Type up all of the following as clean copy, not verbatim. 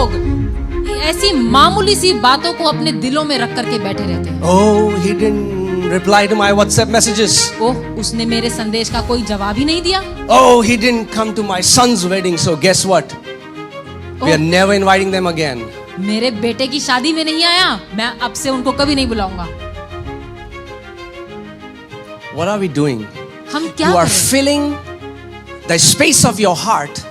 लोग ऐसी मामूली सी बातों को अपने दिलों में रख करके बैठे रहते हैं। Oh, he didn't reply to my WhatsApp messages. ओह, उसने मेरे संदेश का कोई जवाब ही नहीं दिया। Oh, he didn't come to my son's wedding, so guess what? We are never inviting them again. मेरे बेटे की शादी में नहीं आया, मैं अब से उनको कभी नहीं बुलाऊंगा। What are we doing? हम क्या You are करें? filling the space of your heart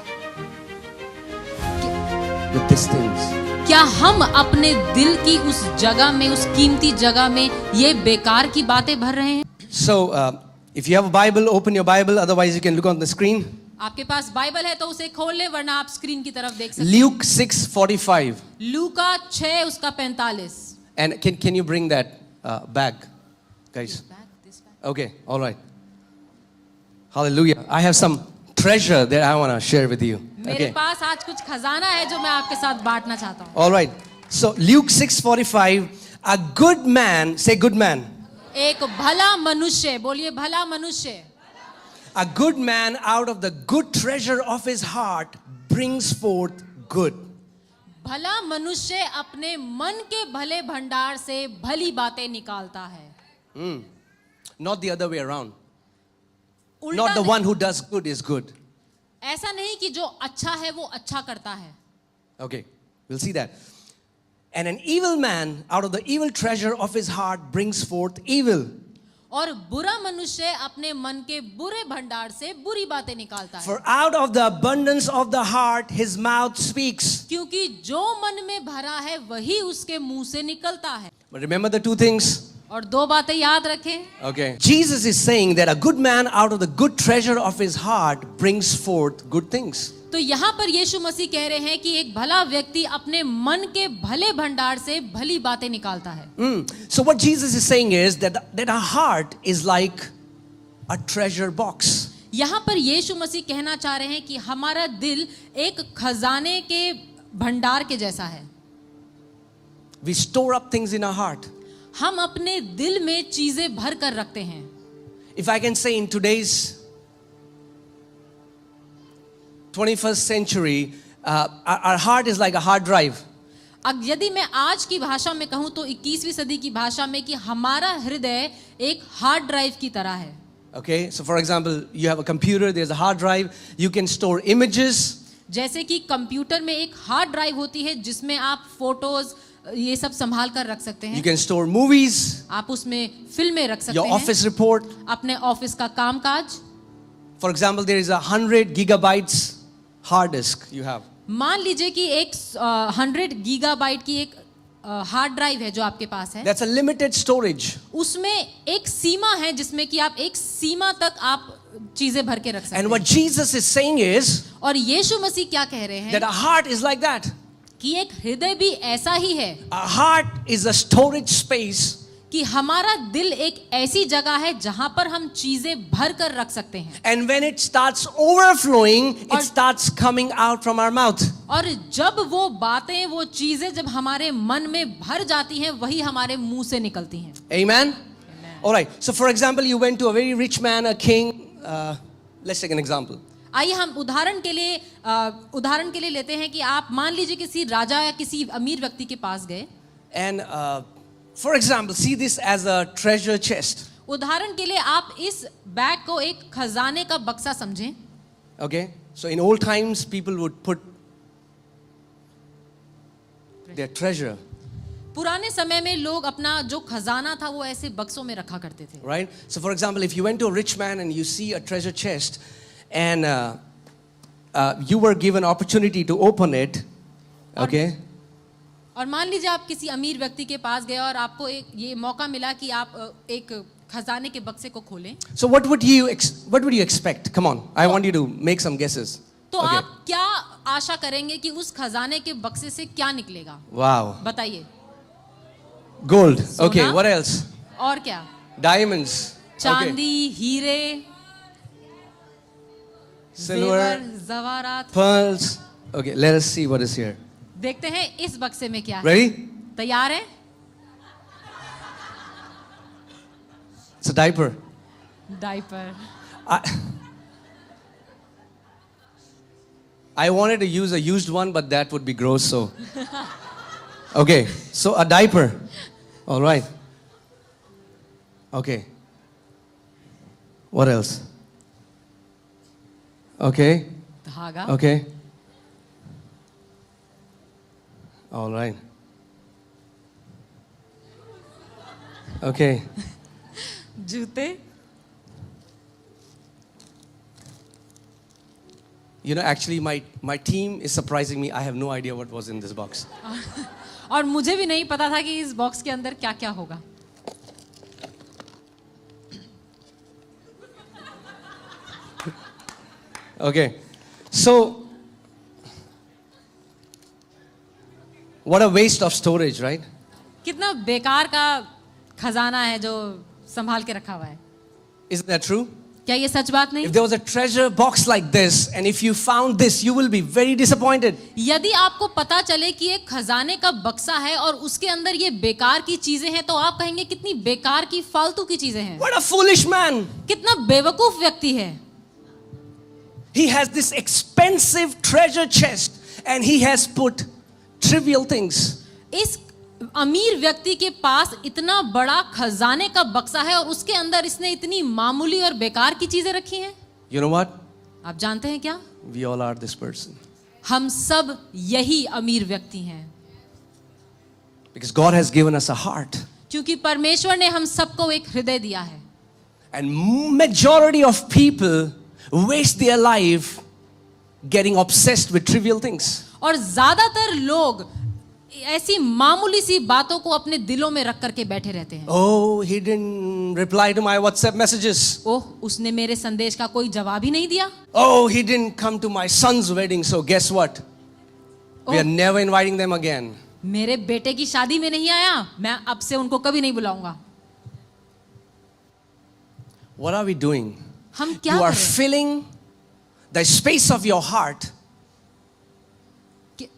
with these things. क्या हम अपने दिल की उस जगह में, उस कीमती जगह में ये बेकार की बातें भर रहे हैं? So, if you have a Bible, open your Bible. Otherwise, you can look on the screen. आपके पास बाइबल है तो उसे खोल ले, वरना आप स्क्रीन की तरफ देख सकते हैं। Luke 6:45. लूका 6 उसका 45। And can you bring that bag, guys? Okay, all right. Hallelujah. I have some treasure that I want to share with you. मेरे Okay. पास आज कुछ खजाना है जो मैं आपके साथ बांटना चाहता हूँ। All right. So Luke 6:45. A good man, say good man. एक भला मनुष्य, बोलिए भला मनुष्य। A good man out of the good treasure of his heart brings forth good. भला मनुष्य अपने मन के भले भंडार से भली बातें निकालता है। Not the other way around. उल्टा Not the नहीं, one who does good is good. ऐसा नहीं कि जो अच्छा है वो अच्छा करता है। Okay, we'll see that. And an evil man out of the evil treasure of his heart brings forth evil. और बुरा मनुष्य अपने मन के बुरे भंडार से बुरी बातें निकालता है। For out of the abundance of the heart his mouth speaks. क्योंकि जो मन में भरा है वही उसके मुंह से निकलता है। But remember the two things? और दो बातें याद रखें। Okay. Jesus is saying that a good man out of the good treasure of his heart brings forth good things. तो यहाँ पर यीशु मसीह कह रहे हैं कि एक भला व्यक्ति अपने मन के भले भंडार से भली बातें निकालता है। So what Jesus is saying is that our heart is like a treasure box. यहाँ पर यीशु मसीह कहना चाह रहे हैं कि हमारा दिल एक खजाने के भंडार के जैसा है। We store up things in our heart. हम अपने दिल में चीजें भर कर रखते हैं। If I can say in today's 21st century, our heart is like a hard drive. अब यदि मैं आज की भाषा में कहूँ तो 21वीं सदी की भाषा में कि हमारा हृदय एक हार्ड ड्राइव की तरह है। Okay, so for example, you have a computer, there's a hard drive, you can store images. जैसे कि कंप्यूटर में एक हार्ड ड्राइव होती है जिसमें आप फोटोज ये सब संभाल कर रख सकते You हैं। can store movies, आप उसमें फिल्में रख सकते your हैं, office report. अपने ऑफिस का कामकाज। For example, there is 100 gigabytes hard disk you have. मान लीजिए कि एक 100 गीगाबाइट की एक हार्ड ड्राइव है जो आपके पास है। That's a limited storage. उसमें एक सीमा है जिसमें कि आप एक सीमा तक आप चीजें भर के रख सकते And हैं। what Jesus is saying is और यीशु मसीह क्या कह रहे that हैं a heart is like that. कि एक हृदय भी ऐसा ही है A heart is a storage space कि हमारा दिल एक ऐसी जगह है जहां पर हम चीजें भर कर रख सकते हैं। and when it starts overflowing, और- it starts coming out from our mouth. और जब वो बातें, वो चीजें जब हमारे मन में भर जाती हैं वही हमारे मुंह से निकलती हैं। Amen? All right. So for example, you went to a very rich man, a king. Let's take an example. आइए हम उदाहरण के लिए लेते हैं कि आप मान लीजिए किसी राजा या किसी अमीर व्यक्ति के पास गए। And for example, see this as a treasure chest. उदाहरण के लिए आप इस बैग को एक खजाने का बक्सा समझें। Okay? So in old times, people would put their treasure, पुराने समय में लोग अपना जो खजाना था वो ऐसे बक्सों में रखा करते थे। right? So for example, if you went to a rich man and you see a treasure chest and you were given opportunity to open it, okay? और मान लीजिए आप किसी अमीर व्यक्ति के पास गए और आपको एक ये मौका मिला कि आप एक खजाने के बक्से को खोलें। So what would you expect? Come on, I want you to make some guesses. तो Okay. आप क्या आशा करेंगे कि उस खजाने के बक्से से क्या निकलेगा? Wow. बताइए। Gold. सोना? Okay, what else? और क्या? Diamonds. Okay. चांदी, हीरे, Silver, जेवर, जवारात। pearls. Okay, let us see what is here. देखते हैं इस बक्से में क्या है। Ready? तैयार है? It's a diaper. Diaper. I wanted to use a used one, but that would be gross, so. Okay, so a diaper. All right. Okay. What else? Okay. धागा, Okay. All right. Okay. जूते, You know, actually, my team is surprising me. I have no idea what was in this box. और मुझे भी नहीं पता था कि इस बॉक्स के अंदर क्या क्या होगा. Okay. So, what a waste of storage, right? कितना बेकार का खजाना है जो संभाल के रखा हुआ है. Isn't that true? क्या ये सच बात नहीं? If there was a treasure box like this, and if you found this, you will be very disappointed. यदि आपको पता चले कि एक खजाने का बक्सा है और उसके अंदर ये बेकार की चीजें हैं तो आप कहेंगे कितनी बेकार की फालतू की चीजें हैं. What a foolish man! कितना बेवकूफ व्यक्ति है. He has this expensive treasure chest and he has put trivial things. इस अमीर व्यक्ति के पास इतना बड़ा खजाने का बक्सा है और उसके अंदर इसने इतनी मामूली और बेकार की चीजें रखी हैं. You know what? आप जानते हैं क्या? We all are this person. हम सब यही अमीर व्यक्ति हैं. Because God has given us a heart. क्योंकि परमेश्वर ने हम सबको एक हृदय दिया है. And majority of people waste their life getting obsessed with trivial things. और ज्यादातर लोग ऐसी मामूली सी बातों को अपने दिलों में रख करके बैठे रहते हैं. Oh, he didn't reply to my WhatsApp messages. ओह, उसने मेरे संदेश का कोई जवाब ही नहीं दिया. Oh, he didn't come to my son's wedding, so guess what? We are Oh. never inviting them again. मेरे बेटे की शादी में नहीं आया, मैं अब से उनको कभी नहीं बुलाऊंगा. What are we doing? हम क्या You कर are रहे हैं? filling the space of your heart कि-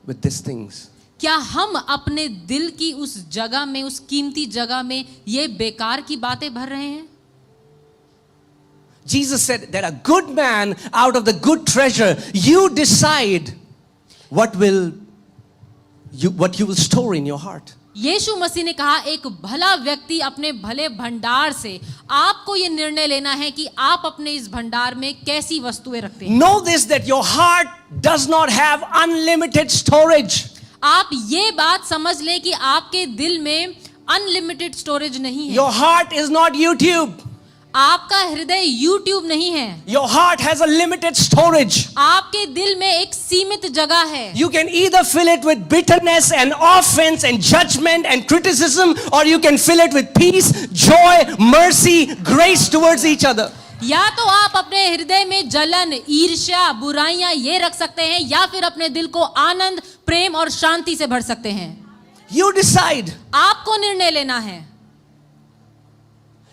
with these things. क्या हम अपने दिल की उस जगह में, उस कीमती जगह में ये बेकार की बातें भर रहे हैं? Jesus said that a good man out of the good treasure, you decide what you will store in your heart. यीशु मसीह ने कहा एक भला व्यक्ति अपने भले भंडार से, आपको ये निर्णय लेना है कि आप अपने इस भंडार में कैसी वस्तुएं रखते हैं. Know this, that your heart does not have unlimited storage. आप ये बात समझ लें कि आपके दिल में अनलिमिटेड स्टोरेज नहीं है. Your heart is not YouTube. आपका हृदय YouTube नहीं है. Your heart has a limited storage. आपके दिल में एक सीमित जगह है. You can either fill it with bitterness and offense and judgment and criticism, or you can fill it with peace, joy, mercy, grace towards each other. या तो आप अपने हृदय में जलन, ईर्ष्या, बुराइयां ये रख सकते हैं, या फिर अपने दिल को आनंद, प्रेम और शांति से भर सकते हैं. You decide. आपको निर्णय लेना है.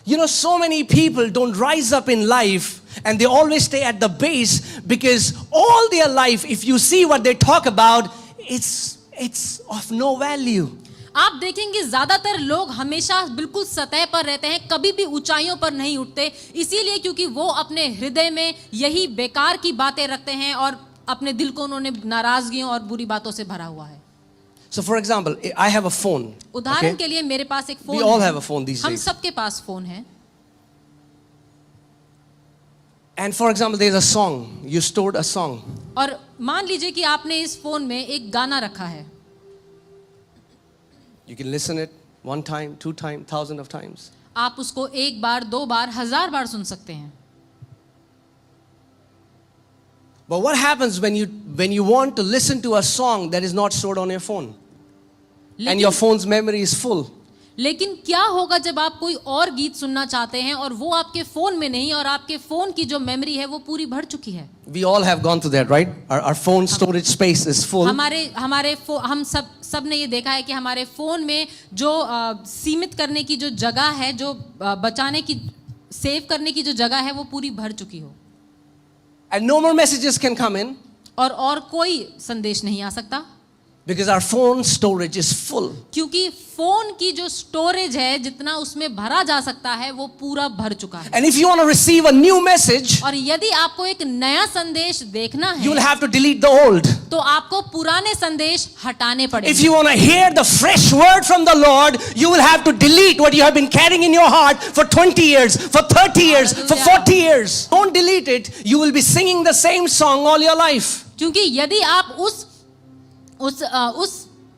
You know, so many people don't rise up in life and they always stay at the base because all their life, if you see what they talk about, it's of no value. आप देखेंगे ज्यादातर लोग हमेशा बिल्कुल सतह पर रहते हैं, कभी भी ऊंचाइयों पर नहीं उठते, इसीलिए क्योंकि वो अपने हृदय में यही बेकार की बातें रखते हैं और अपने दिल को उन्होंने नाराजगियों और बुरी बातों से भरा हुआ है. So for example, I have a phone. उदाहरण Okay? के लिए मेरे पास एक फोन We all है. have a phone these हम days. सबके पास फोन है. And for example, there's a song. You stored a song. और मान लीजिए कि आपने इस फोन में एक गाना रखा है. You can listen it one time, two times, thousand of times. आप उसको एक बार, दो बार, 1000 बार सुन सकते हैं. But what happens when you want to listen to a song that is not stored on your phone and your phone's memory is full? लेकिन क्या होगा जब आप कोई और गीत सुनना चाहते हैं और वो आपके फोन में नहीं, और आपके फोन की जो मेमोरी है वो पूरी भर चुकी है. We all have gone through that, right? Our phone storage space is full. हम सब ने ये देखा है कि हमारे फोन में जो सीमित करने की जो जगह है, जो बचाने की, सेव करने की जो जगह है वो पूरी भर चुकी हो. And no more messages can come in. और कोई संदेश नहीं आ सकता. Because our phone storage is full. क्योंकि फोन की जो स्टोरेज है जितना उसमें भरा जा सकता है वो पूरा भर चुका है। And if you want to receive a new message, और यदि आपको एक नया संदेश देखना you will है have to delete the old. तो आपको पुराने संदेश हटाने If पड़ेंगे। you want to hear the fresh word from the Lord, you will have to delete what you have been carrying in your heart for 20 years, for 30 years, for 40 years. Don't delete it. You will be singing the same song all your life. क्योंकि यदि आप उस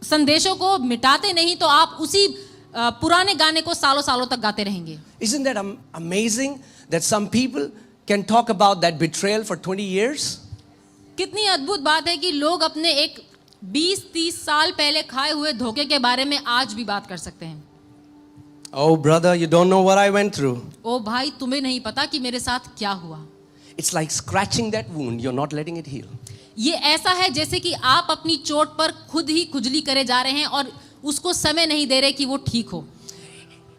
संदेशों को मिटाते नहीं तो आप उसी पुराने गाने को सालों सालों तक गाते रहेंगे। Isn't that amazing that some people can talk about that betrayal for 20 years? कितनी अद्भुत बात है कि लोग अपने एक 20-30 साल पहले खाए हुए धोखे के बारे में आज भी बात कर सकते हैं। Oh brother, you don't know what I went through. ओ भाई, तुम्हें नहीं पता कि मेरे साथ क्या हुआ। It's like scratching that wound, you're not letting it heal. ये ऐसा है जैसे कि आप अपनी चोट पर खुद ही खुजली करे जा रहे हैं और उसको समय नहीं दे रहे कि वो ठीक हो।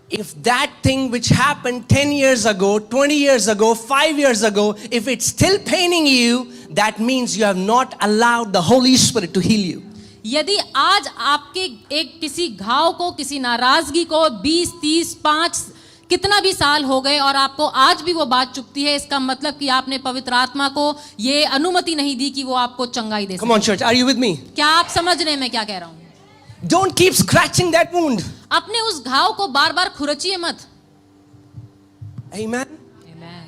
If that thing which happened 10 years ago, 20 years ago, 5 years ago, if it's still paining you, that means you have not allowed the Holy Spirit to heal you. यदि आज आपके एक किसी घाव को, किसी नाराजगी को 20, 30, 5 कितना भी साल हो गए और आपको आज भी वो बात चुभती है, इसका मतलब कि आपने पवित्र आत्मा को ये अनुमति नहीं दी कि वो आपको चंगाई दे सके। Come on church, are you with me? क्या आप समझ रहे हैं मैं क्या कह रहा हूँ? Don't keep scratching that wound. अपने उस घाव को बार बार खुरचिए मत। Amen. Amen.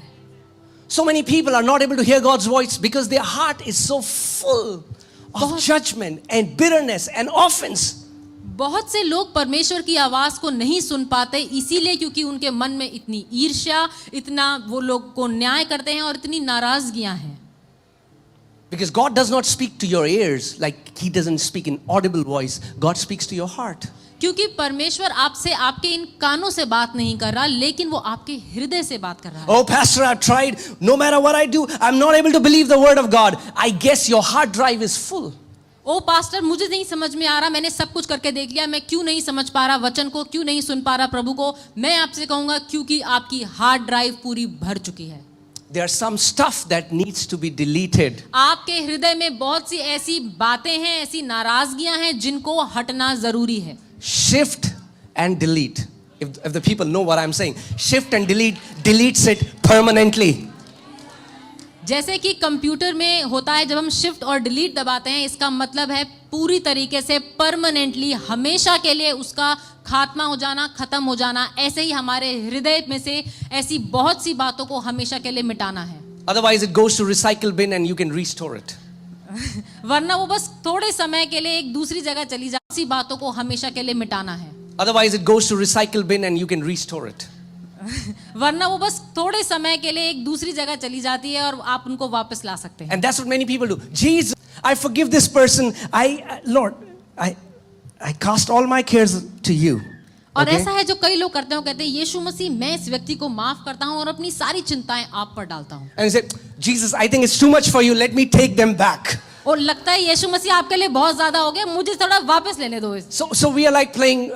So many people are not able to hear God's voice because their heart is so full of judgment and bitterness and offense. बहुत से लोग परमेश्वर की आवाज को नहीं सुन पाते इसीलिए क्योंकि उनके मन में इतनी ईर्ष्या, इतना वो लोग को न्याय करते हैं और इतनी नाराजगियां हैं। Because God does not speak to your ears like He doesn't speak in audible voice. God speaks to your heart. क्योंकि परमेश्वर आपसे आपके इन कानों से बात नहीं कर रहा, लेकिन वो आपके हृदय से बात कर रहा है। Oh pastor, I've tried. No matter what I do, I'm not able to believe the word of God. I guess your hard drive is full. Oh pastor, मुझे नहीं समझ में आ रहा, मैंने सब कुछ करके देख लिया, मैं क्यों नहीं समझ पा रहा वचन को, क्यों नहीं सुन पा रहा प्रभु को? मैं आपसे कहूंगा क्योंकि आपकी हार्ड ड्राइव पूरी भर चुकी है। There's some stuff that needs to be deleted. आपके हृदय में बहुत सी ऐसी बातें हैं, ऐसी नाराजगियां हैं जिनको हटना जरूरी है। Shift and delete. If the people know what I'm saying, shift and delete deletes it permanently. जैसे कि कंप्यूटर में होता है, जब हम शिफ्ट और डिलीट दबाते हैं, इसका मतलब है पूरी तरीके से परमानेंटली हमेशा के लिए उसका खात्मा हो जाना, खत्म हो जाना। ऐसे ही हमारे हृदय में से ऐसी बहुत सी बातों को हमेशा के लिए मिटाना है। Otherwise it goes to recycle bin and you can restore it. वरना वो बस थोड़े समय के लिए एक दूसरी जगह चली जाती, ऐसी बातों को हमेशा के लिए मिटाना है। Otherwise it goes to recycle bin and you can restore it. वरना वो बस थोड़े समय के लिए एक दूसरी जगह चली जाती है और आप उनको वापस ला सकते हैं। And that's what many people do. Jesus, I forgive this person. Lord, I cast all my cares to you. और Okay? ऐसा है जो कई लोग करते हैं, कहते हैं यीशु मसीह, मैं इस व्यक्ति को माफ करता हूं और अपनी सारी चिंताएं आप पर डालता हूं। And he said, Jesus, I think it's too much for you. Let me take them back. और लगता है यीशु मसीह आपके लिए बहुत ज्यादा हो गया, मुझे थोड़ा वापस लेने दो। So we are like playing,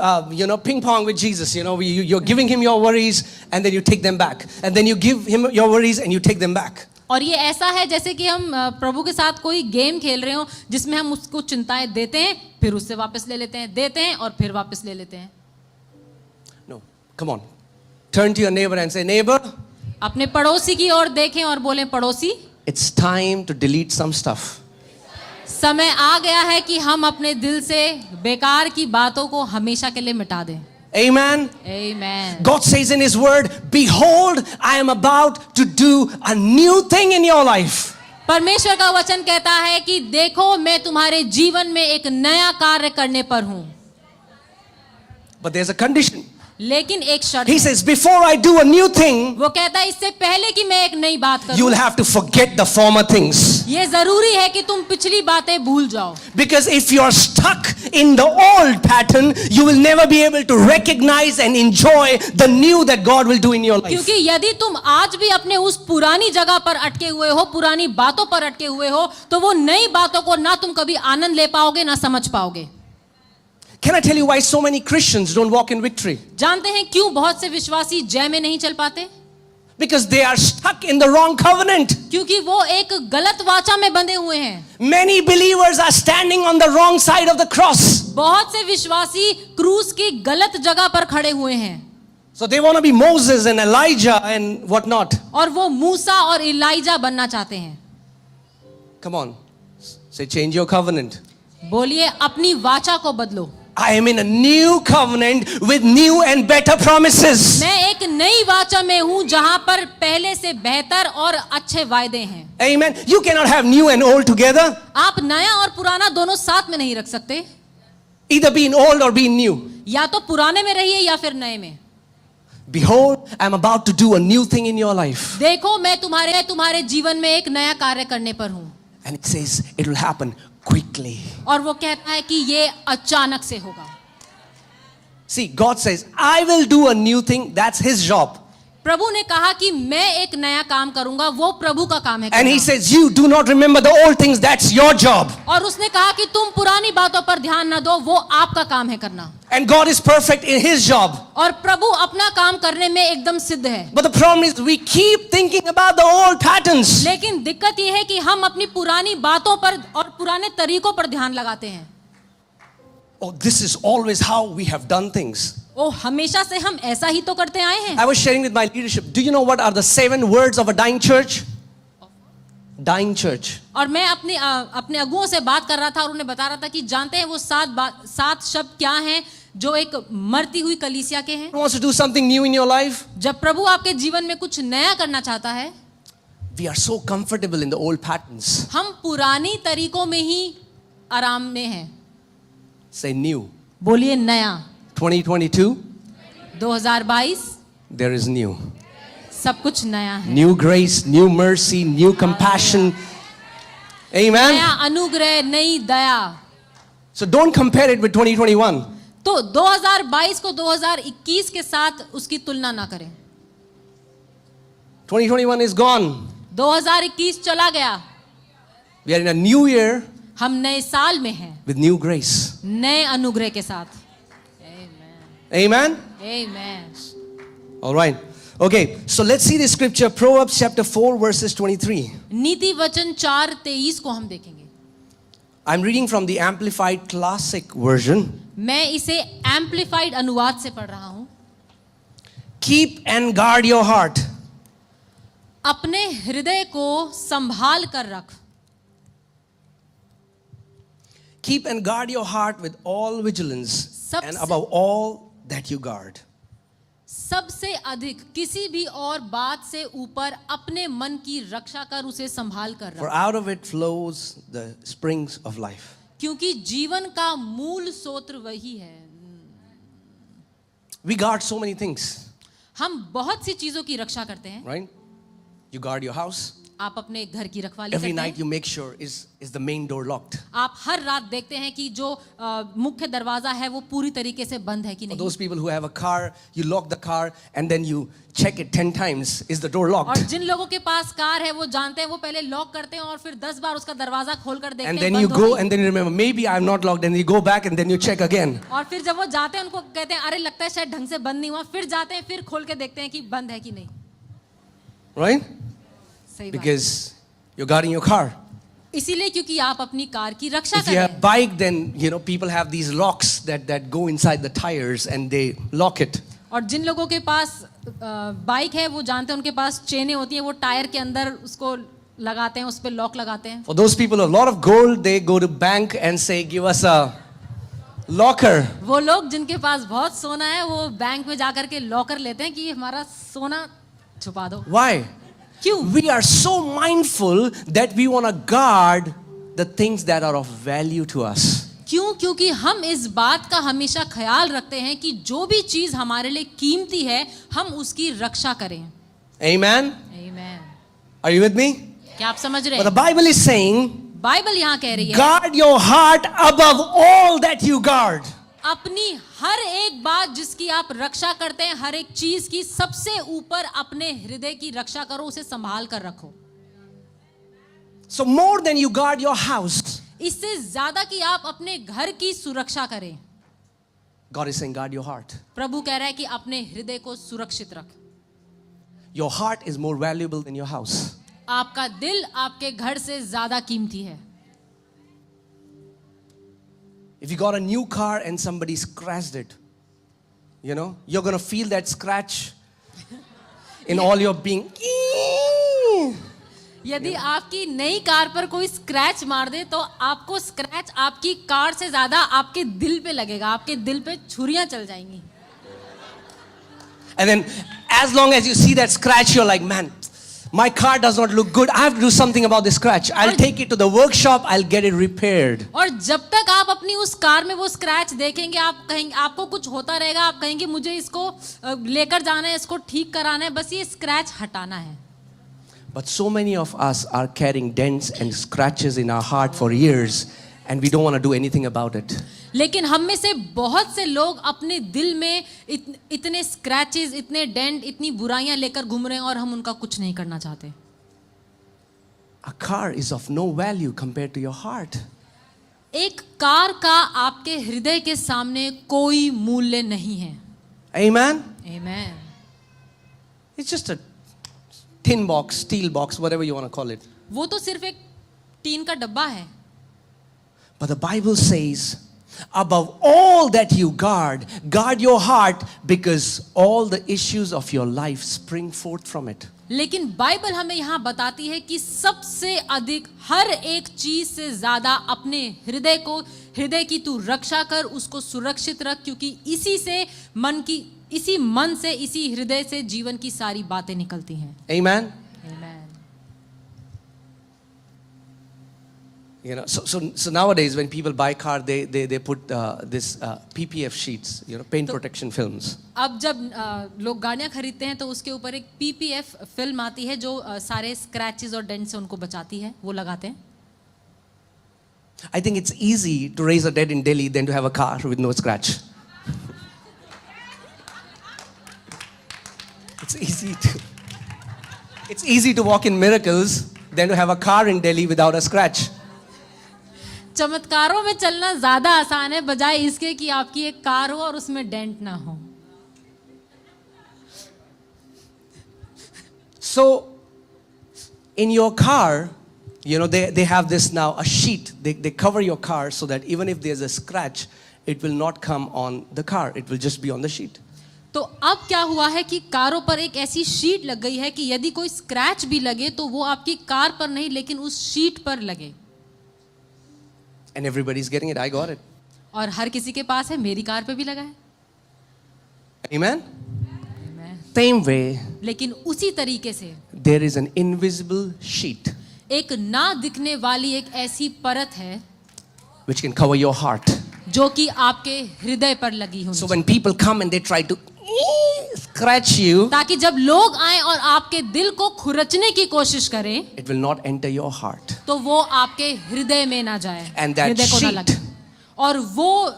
ping pong with Jesus. You're giving him your worries and then you take them back. And then you give him your worries and you take them back. और ये ऐसा है जैसे कि हम प्रभु के साथ कोई गेम खेल रहे हो जिसमें हम उसको चिंताएं देते हैं, फिर उससे वापस ले लेते हैं, देते हैं और फिर वापस ले लेते हैं। No, come on. Turn to your neighbor and say, neighbor, अपने पड़ोसी की ओर देखें और बोलें, पड़ोसी, it's time to delete some stuff. समय आ गया है कि हम अपने दिल से बेकार की बातों को हमेशा के लिए मिटा दें। Amen. Amen. God says in his word, behold, I am about to do a new thing in your life. परमेश्वर का वचन कहता है कि देखो मैं तुम्हारे जीवन में एक नया कार्य करने पर हूं। But there's a condition. लेकिन एक शर्त He है। says, before I do a new thing, वो कहता है इससे पहले कि मैं एक नई बात you करूं, will have to forget the former things. ये जरूरी है कि तुम पिछली बातें भूल जाओ। Because if you are stuck in the old pattern, you will never be able to recognize and enjoy the new that God will do in your life. क्योंकि यदि तुम आज भी अपने उस पुरानी जगह पर अटके हुए हो, पुरानी बातों पर अटके हुए हो, तो वो नई बातों को ना तुम कभी आनंद ले पाओगे, ना समझ पाओगे। Can I tell you why so many Christians don't walk in victory? जानते हैं क्यों बहुत से विश्वासी जय में नहीं चल पाते? Because they are stuck in the wrong covenant. क्योंकि वो एक गलत वाचा में बंधे हुए हैं। Many believers are standing on the wrong side of the cross. बहुत से विश्वासी क्रूस की गलत जगह पर खड़े हुए हैं। So they want to be Moses and Elijah and whatnot. और वो मूसा और इलाइजा बनना चाहते हैं। Come on. Say, change your covenant. बोलिए अपनी वाचा को बदलो। I am in a new covenant with new and better promises. मैं एक नई वाचा में हूं जहां पर पहले से बेहतर और अच्छे वायदे हैं। Amen. You cannot have new and old together. आप नया और पुराना दोनों साथ में नहीं रख सकते। Either being old or being new. या तो पुराने में रहिए या फिर नए में। Behold, I am about to do a new thing in your life. देखो मैं तुम्हारे जीवन में एक नया कार्य करने पर हूं। And it says it will happen quickly. और वो कहता है कि ये अचानक से होगा। See, God says, I will do a new thing. That's His job. प्रभु ने कहा कि मैं एक नया काम करूंगा, वो प्रभु का काम है And He करना। says, you do not remember the old things. That's your job. और उसने कहा कि तुम पुरानी बातों पर ध्यान न दो, वो आपका काम है करना। And God is perfect in His job. और प्रभु अपना काम करने में एकदम सिद्ध है। But the problem is we keep thinking about the old patterns. लेकिन दिक्कत यह है कि हम अपनी पुरानी बातों पर और पुराने तरीकों पर ध्यान लगाते हैं। Oh, this is always how we have done things. ओ हमेशा से हम ऐसा ही तो करते आए हैं। I was sharing with my leadership. Do you know what are the 7 words of a dying church? Dying church. और मैं अपने अगुओं से बात कर रहा था और उन्हें बता रहा था कि जानते हैं वो 7 शब्द क्या हैं जो एक मरती हुई कलीसिया के हैं। Who wants to do something new in your life? जब प्रभु आपके जीवन में कुछ नया करना चाहता है, We are so comfortable in the old patterns. हम पुरानी तरीकों में ही आराम में हैं। Say new. बोलिए नया। 2022, 2022 there is new. सब कुछ नया है। New grace, new mercy, new compassion. Amen. नया अनुग्रह, नई दया। So don't compare it with 2021. तो 2022 को 2021 के साथ उसकी तुलना ना करें। 2021 is gone. 2021 चला गया। We are in a new year हम नए साल में हैं, with new grace. नए अनुग्रह के साथ। Amen. Amen. All right. Okay, so let's see the scripture, Proverbs chapter 4 verses 23. नीति वचन 4:23 को हम देखेंगे। I'm reading from the Amplified Classic version. मैं इसे एम्प्लीफाइड अनुवाद से पढ़ रहा हूं। Keep and guard your heart. अपने हृदय को संभाल कर रख। Keep and guard your heart with all vigilance, and above all that you guard. सबसे अधिक किसी भी और बात से ऊपर अपने मन की रक्षा कर उसे संभाल कर For रख, out of it flows the springs of life. क्योंकि जीवन का मूल स्रोत वही है। We guard so many things, हम बहुत सी चीजों की रक्षा करते हैं। right? You guard your house. आप अपने घर की रखवाली Every करते night हैं। you make sure is the main door locked. आप हर रात देखते हैं कि जो मुख्य दरवाजा है वो पूरी तरीके से बंद है कि For नहीं। those people who have a car, you lock the car and then you check it 10 times. Is the door और locked? जिन लोगों के पास कार है वो जानते हैं, वो पहले लॉक करते हैं और फिर 10 बार उसका दरवाजा खोल कर देखते And हैं then you बंद हो go गई। and then you remember, maybe I'm not locked, and you go back and then you check again. और फिर जब वो जाते हैं उनको कहते हैं अरे लगता है शायद ढंग से बंद नहीं हुआ, फिर जाते हैं फिर खोल के देखते हैं कि बंद है कि नहीं। Right? सही बात। Because you're guarding your car. इसीलिए क्योंकि आप अपनी कार की रक्षा If कर you रहे have हैं। bike, then people have these locks that go inside the tires and they lock it. और जिन लोगों के पास बाइक है वो जानते हैं उनके पास चेनें होती हैं, वो टायर के अंदर उसको लगाते हैं, उस पर लॉक लगाते हैं। For those people with a lot of gold, they go to bank and say, give us a locker. वो लोग जिनके पास बहुत सोना है वो बैंक में जाकर के लॉकर लेते हैं कि हमारा सोना छुपा दो। Why? क्यों? We are so mindful that we want to guard the things that are of value to us. क्यों? क्योंकि हम इस बात का हमेशा ख्याल रखते हैं कि जो भी चीज हमारे लिए कीमती है हम उसकी रक्षा करें। Amen? Amen. Are you with me? क्या आप समझ रहे But the हैं? Bible is saying, बाइबल यहाँ कह रही है guard your heart above all that you guard. अपनी हर एक बात जिसकी आप रक्षा करते हैं, हर एक चीज की सबसे ऊपर अपने हृदय की रक्षा करो, उसे संभाल कर रखो। So more than you guard your house, इससे ज्यादा कि आप अपने घर की सुरक्षा करें, God is saying, guard your heart. प्रभु कह रहा है कि अपने हृदय को सुरक्षित रख। Your heart is more valuable than your house. आपका दिल आपके घर से ज्यादा कीमती है. If you got a new car and somebody scratched it, you know, you're going to feel that scratch in all your being. यदि आपकी नई कार पर कोई स्क्रैच मार दे तो आपको स्क्रैच आपकी कार से ज्यादा आपके दिल पे लगेगा. आपके दिल पे छुरियां चल जाएंगी. And then as long as you see that scratch, you're like, man, my car does not look good. I have to do something about this scratch. I'll take it to the workshop. I'll get it repaired. और जब तक आप अपनी उस car में वो scratch देखेंगे, आप कहेंगे, आपको कुछ होता रहेगा, आप कहेंगे मुझे इसको लेकर जाना है, इसको ठीक कराना है, बस ये स्क्रैच हटाना है. But so many of us are carrying dents and scratches in our heart for years, and we don't want to do anything about it. लेकिन हम में से बहुत से लोग अपने दिल में इतने स्क्रैचेस, इतने डेंट, इतनी बुराइयां लेकर घूम रहे हैं और हम उनका कुछ नहीं करना चाहते. A car is of no value compared to your heart. एक कार का आपके हृदय के सामने कोई मूल्य नहीं है. Amen? Amen. It's just a tin box, steel box, whatever you want to call it. वो तो सिर्फ एक टीन का डब्बा है. But the Bible says, above all that you guard your heart, because all the issues of your life spring forth from it. लेकिन Bible हमें यहाँ बताती है कि सबसे अधिक हर एक चीज से ज्यादा अपने हृदय की तू रक्षा कर, उसको सुरक्षित रख, क्योंकि इसी मन से, इसी हृदय से जीवन की सारी बातें निकलती हैं. Amen? Amen. You know, so nowadays when people buy car, they put this PPF sheets, you know, paint protection films. अब जब लोग गाड़ियां खरीदते हैं तो उसके ऊपर एक PPF फिल्म आती है जो सारे स्क्रैचेस और डेंट से उनको बचाती है, वो लगाते हैं. I think it's easy to raise a dead in Delhi than to have a car with no scratch. It's easy to walk in miracles than to have a car in Delhi without a scratch. चमत्कारों में चलना ज्यादा आसान है बजाय इसके कि आपकी एक कार हो और उसमें डेंट ना हो. So in your car, you know, they have this now, a sheet. They cover your car so that even if there's a scratch, it will not come on the car. It will just be on the sheet. तो अब क्या हुआ है कि कारों पर एक ऐसी शीट लग गई है कि यदि कोई स्क्रैच भी लगे तो वो आपकी कार पर नहीं लेकिन उस शीट पर लगे. And everybody's getting it. I got it. और हर किसी के पास है, मेरी कार पे भी लगा है. Amen? Same way, लेकिन उसी तरीके से there is an invisible sheet एक ना दिखने वाली एक ऐसी परत है which can cover your heart. जो कि आपके हृदय पर लगी होनी So when people come and they try to scratch you, ताकि जब लोग आए और आपके दिल को खुरचने की कोशिश करें, it will not enter your heart. तो वो आपके हृदय में ना जाए, And that हृदय को ना sheet लगे. और वो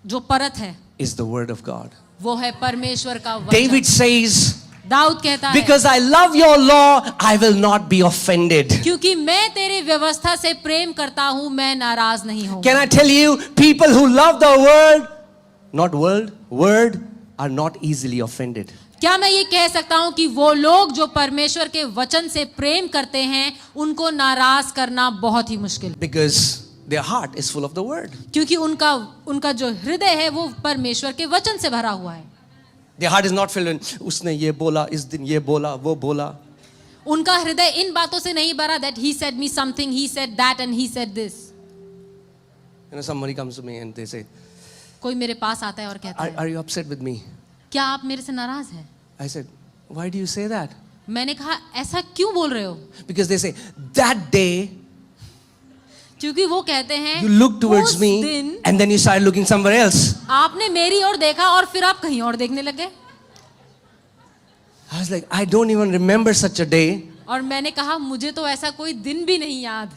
जो परत है is the word of God. वो है परमेश्वर का वचन. David says, दाऊद कहता है, because I love your law, I will not be offended. क्योंकि मैं तेरी व्यवस्था से प्रेम करता हूँ, मैं नाराज नहीं हूँ. Can I tell you, people who love the word are not easily offended. क्या मैं ये कह सकता हूँ कि वो लोग जो परमेश्वर के वचन से प्रेम करते हैं उनको नाराज करना बहुत ही मुश्किल. Because their heart is full of the word. क्योंकि उनका जो हृदय है वो परमेश्वर के वचन से भरा हुआ है. Their heart is not filled with उसने ये बोला, इस दिन ये बोला, वो बोला. उनका हृदय इन बातों से नहीं भरा that he said me something, he said that and he said this. You know, somebody comes to me and they say, कोई मेरे पास आता है और कहता है, are you upset with me? क्या आप मेरे से नाराज हैं? I said, why do you say that? मैंने कहा ऐसा क्यों बोल रहे हो? Because they say, that day क्योंकि वो कहते हैं you looked towards उस me दिन and then you started looking somewhere else. आपने मेरी ओर देखा और फिर आप कहीं और देखने लगे. I was like, I don't even remember such a day. और मैंने कहा मुझे तो ऐसा कोई दिन भी नहीं याद.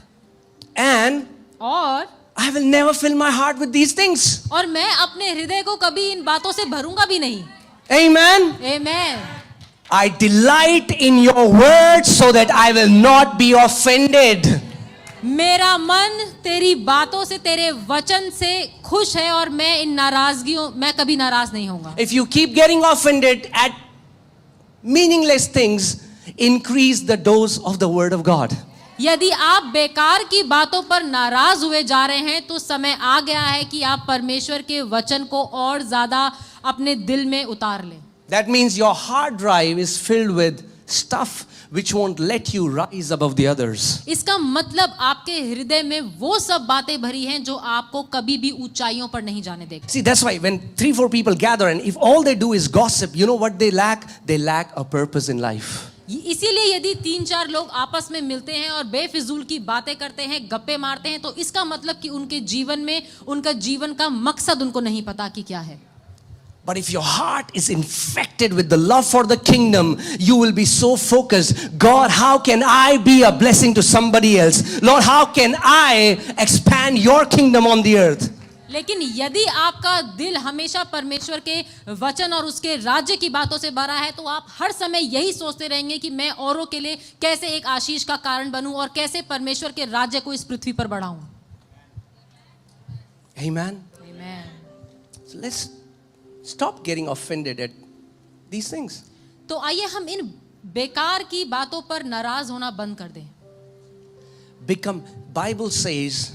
And और I will never fill my heart with these things. और मैं अपने हृदय को कभी इन बातों से भरूंगा भी नहीं. Amen. Amen. I delight in your word so that I will not be offended. मेरा मन तेरी बातों से, तेरे वचन से खुश है और मैं कभी नाराज नहीं होऊंगा. If you keep getting offended at meaningless things, increase the dose of the word of God. यदि आप बेकार की बातों पर नाराज हुए जा रहे हैं तो समय आ गया है कि आप परमेश्वर के वचन को और ज्यादा अपने दिल में उतार लें. That means your hard drive is filled with stuff which won't let you rise above the others. इसका मतलब आपके हृदय में वो सब बातें भरी हैं जो आपको कभी भी ऊंचाइयों पर नहीं जाने देगा. See, that's why when 3-4 people gather and if all they do is gossip, you know what they lack? They lack a purpose in life. इसीलिए यदि 3-4 लोग आपस में मिलते हैं और बेफिजूल की बातें करते हैं, गप्पे मारते हैं, तो इसका मतलब कि उनके जीवन में उनका जीवन का मकसद उनको नहीं पता कि क्या है. But if your heart is infected with the love for the kingdom, you will be so focused. God, how can I be a blessing to somebody else? Lord, how can I expand your kingdom on the earth? लेकिन यदि आपका दिल हमेशा परमेश्वर के वचन और उसके राज्य की बातों से भरा है तो आप हर समय यही सोचते रहेंगे कि मैं औरों के लिए कैसे एक आशीष का कारण बनूं और कैसे परमेश्वर के राज्य को इस पृथ्वी पर बढ़ाऊं. Amen. Amen. So let's stop getting offended at these things. तो आइए हम इन बेकार की बातों पर नाराज होना बंद कर दें. Bible says,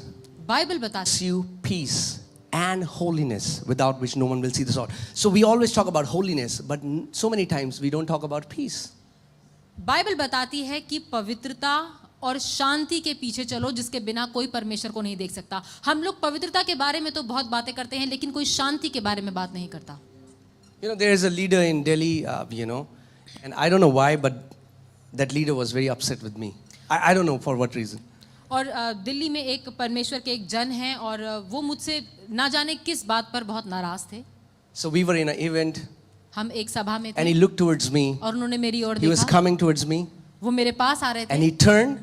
बाइबल बताती pursue peace and holiness, without which no one will see the Lord. So we always talk about holiness, but so many times we don't talk about peace. Bible बताती है कि पवित्रता और शांति के पीछे चलो जिसके बिना कोई परमेश्वर को नहीं देख सकता. हम लोग पवित्रता के बारे में तो बहुत बातें करते हैं लेकिन कोई शांति के बारे में बात नहीं करता. You know, there is a leader in Delhi, and I don't know why, but that leader was very upset with me. I don't know for what reason. और दिल्ली में एक परमेश्वर के एक जन हैं और वो मुझसे ना जाने किस बात पर बहुत नाराज थे. So we were in an event, हम एक सभा में and थे he looked towards me. और उन्होंने मेरी ओर He was देखा. coming towards me, वो मेरे पास आ रहे and थे he turned,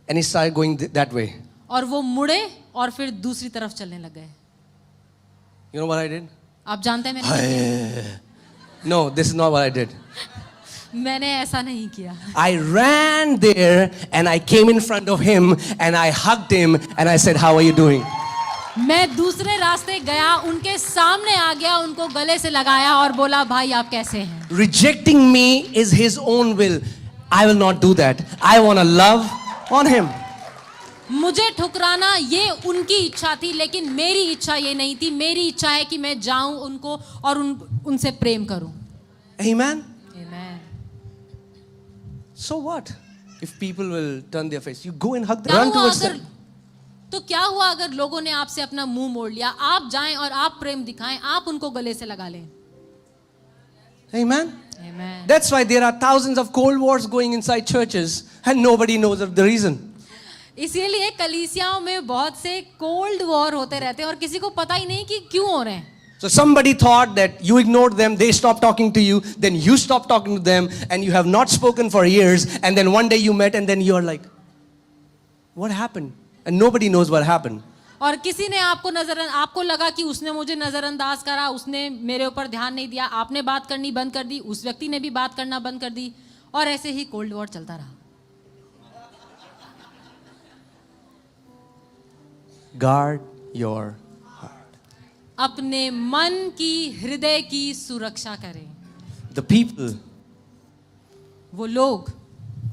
and he started going that way. और वो मुड़े और फिर दूसरी तरफ चलने लग गए. You know what I did? आप जानते हैं मैंने क्या किया? No, this is not what I did. मैंने ऐसा नहीं किया. I ran there and I came in front of him and I hugged him and I said, "How are you doing?" मैं दूसरे रास्ते गया, उनके सामने आ गया, उनको गले से लगाया और बोला भाई आप कैसे हैं. Rejecting me is his own will. I will not do that. I want to love on him. मुझे ठुकराना ये उनकी इच्छा थी लेकिन मेरी इच्छा ये नहीं थी. मेरी इच्छा है कि मैं जाऊं उनको और उनसे प्रेम करूं. Amen. Amen. So what? If people will turn their face, you go and hug them. क्या Run हुआ towards अगर them. तो क्या हुआ अगर लोगों ने आपसे अपना मुंह मोड़ लिया? आप जाएं और आप प्रेम दिखाएं, आप उनको गले से लगा लें. Amen. Amen. That's why there are thousands of cold wars going inside churches and nobody knows of the reason. इसीलिए कलीसियाओं में बहुत से कोल्ड वॉर होते रहते हैं और किसी को पता ही नहीं कि क्यों हो रहे हैं. So somebody thought that you ignored them, they stopped talking to you, then you stopped talking to them, and you have not spoken for years, and then one day you met, and then you are like, what happened? And nobody knows what happened. और किसी ने आपको लगा कि उसने मुझे नजरअंदाज करा, उसने मेरे ऊपर ध्यान नहीं दिया, आपने बात करनी बंद कर दी, उस व्यक्ति ने भी बात करना बंद कर दी और ऐसे ही कोल्ड वॉर चलता रहा. Guard your heart. अपने मन की, हृदय की सुरक्षा करें. The people वो लोग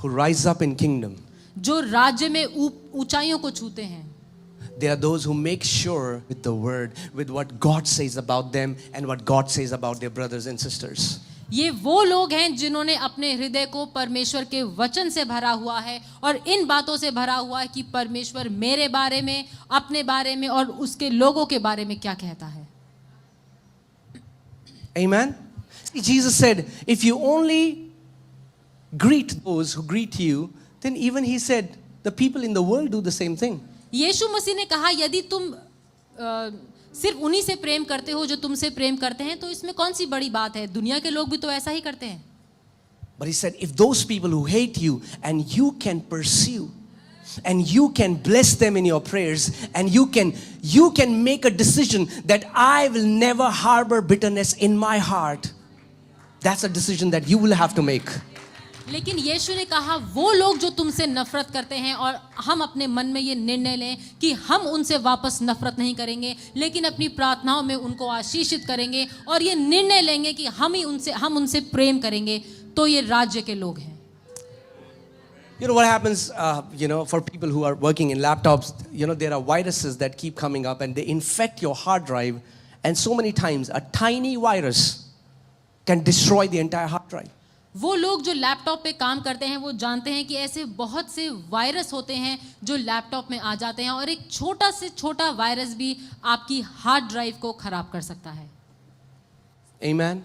who rise up in kingdom, जो राज्य में ऊंचाइयों को छूते हैं, they are those who make sure with the word, with what God says about them and what God says about their brothers and sisters. ये वो लोग हैं जिन्होंने अपने हृदय को परमेश्वर के वचन से भरा हुआ है और इन बातों से भरा हुआ है कि परमेश्वर मेरे बारे में, अपने बारे में और उसके लोगों के बारे में क्या कहता है. Amen. See, Jesus said, if you only greet those who greet you, then even he said, the people in the world do the same thing. यीशु मसीह ने कहा यदि तुम सिर्फ उन्हीं से प्रेम करते हो जो तुमसे प्रेम करते हैं तो इसमें कौन सी बड़ी बात है. दुनिया के लोग भी तो ऐसा ही करते हैं. But he said, if those people who hate you and you can pursue and you can bless them in your prayers and you can make a decision that I will never harbor bitterness in my heart, that's a decision that you will have to make. लेकिन यीशु ने कहा वो लोग जो तुमसे नफरत करते हैं और हम अपने मन में ये निर्णय लें कि हम उनसे वापस नफरत नहीं करेंगे लेकिन अपनी प्रार्थनाओं में उनको आशीषित करेंगे और ये निर्णय लेंगे कि हम उनसे प्रेम करेंगे, तो ये राज्य के लोग हैं। You know what happens, for people who are working in laptops, there are viruses that keep coming up and they infect your hard drive. And so many times, a tiny virus can destroy the entire hard drive. वो लोग जो laptop पे काम करते हैं वो जानते हैं कि ऐसे बहुत से वायरस होते हैं जो लैपटॉप में आ जाते हैं और एक छोटा से छोटा वायरस भी आपकी हार्ड ड्राइव को खराब कर सकता है। Amen.